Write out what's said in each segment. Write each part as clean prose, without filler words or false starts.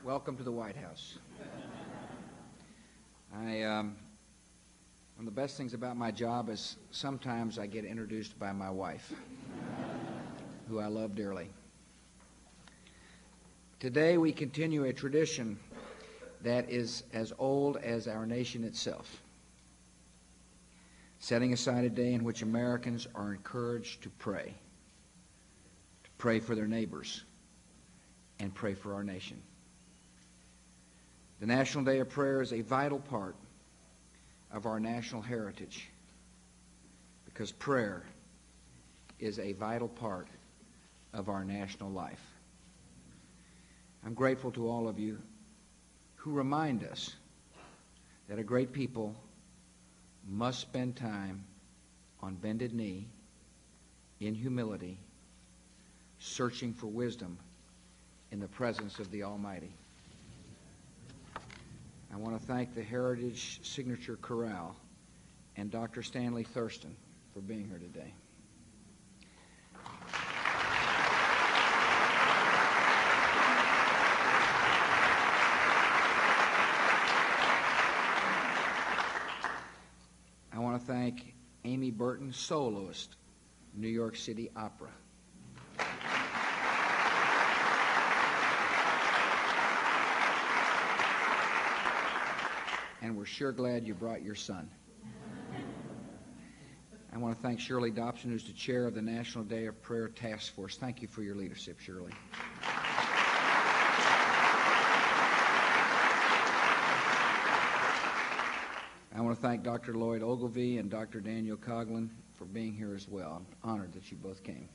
Welcome to the White House. One of the best things about my job is sometimes I get introduced by my wife, who I love dearly. Today we continue a tradition that is as old as our nation itself, setting aside a day in which Americans are encouraged to pray for their neighbors, and pray for our nation. The National Day of Prayer is a vital part of our national heritage because prayer is a vital part of our national life. I'm grateful to all of you who remind us that a great people must spend time on bended knee, in humility, searching for wisdom in the presence of the Almighty. I want to thank the Heritage Signature Chorale and Dr. Stanley Thurston for being here today. I want to thank Amy Burton, soloist, New York City Opera. And we're sure glad you brought your son. I want to thank Shirley Dobson, who's the chair of the National Day of Prayer Task Force. Thank you for your leadership, Shirley. I want to thank Dr. Lloyd Ogilvie and Dr. Daniel Coughlin for being here as well. I'm honored that you both came.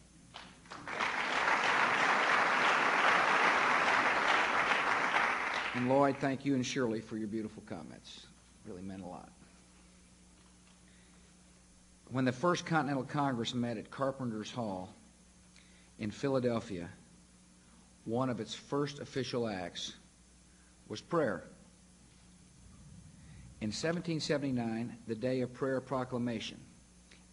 And Lloyd, thank you and Shirley for your beautiful comments. Really meant a lot. When the First Continental Congress met at Carpenter's Hall in Philadelphia, one of its first official acts was prayer. In 1779, the Day of Prayer Proclamation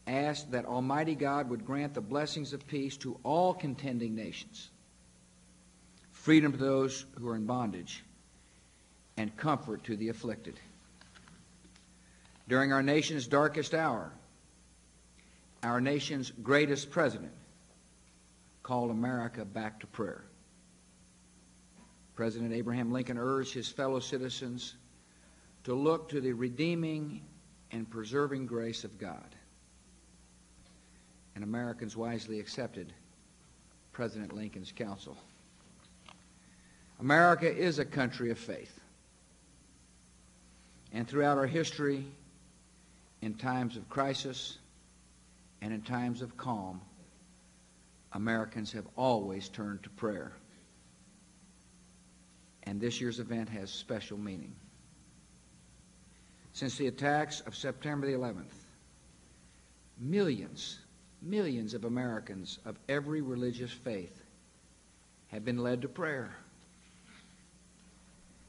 asked that Almighty God would grant the blessings of peace to all contending nations, freedom to those who are in bondage, and comfort to the afflicted. During our nation's darkest hour, our nation's greatest president called America back to prayer. President Abraham Lincoln urged his fellow citizens to look to the redeeming and preserving grace of God. And Americans wisely accepted President Lincoln's counsel. America is a country of faith. And throughout our history, in times of crisis and in times of calm, Americans have always turned to prayer. And this year's event has special meaning. Since the attacks of September the 11th, millions of Americans of every religious faith have been led to prayer.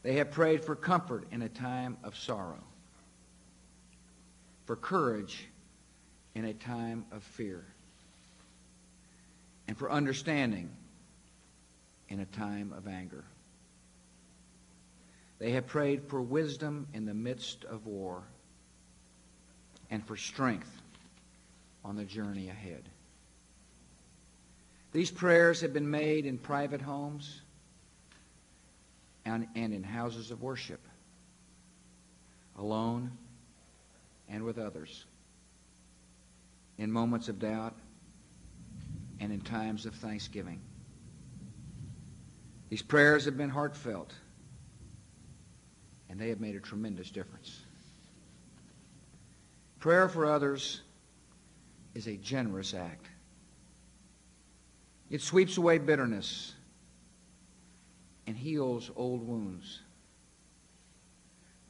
They have prayed for comfort in a time of sorrow, for courage in a time of fear, and for understanding in a time of anger. They have prayed for wisdom in the midst of war and for strength on the journey ahead. These prayers have been made in private homes and in houses of worship, alone and with others, in moments of doubt and in times of thanksgiving. These prayers have been heartfelt, and they have made a tremendous difference. Prayer for others is a generous act. It sweeps away bitterness and heals old wounds.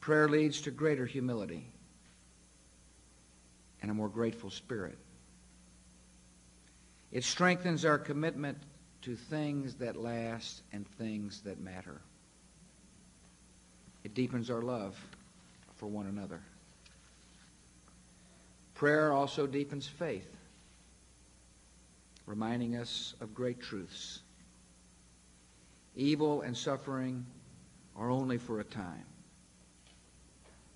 Prayer leads to greater humility and a more grateful spirit. It strengthens our commitment to things that last and things that matter. It deepens our love for one another. Prayer also deepens faith, reminding us of great truths. Evil and suffering are only for a time.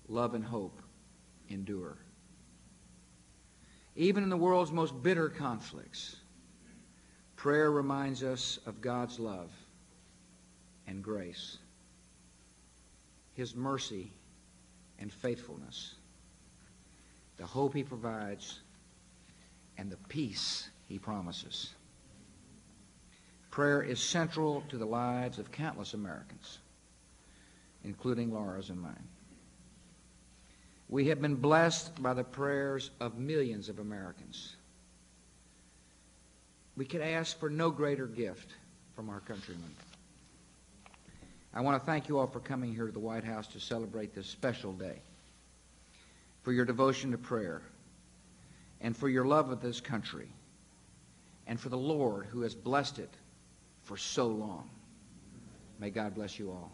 Love and hope endure. Even in the world's most bitter conflicts, prayer reminds us of God's love and grace, His mercy and faithfulness, the hope He provides, and the peace He promises. Prayer is central to the lives of countless Americans, including Laura's and mine. We have been blessed by the prayers of millions of Americans. We could ask for no greater gift from our countrymen. I want to thank you all for coming here to the White House to celebrate this special day, for your devotion to prayer, and for your love of this country, and for the Lord who has blessed it for so long. May God bless you all.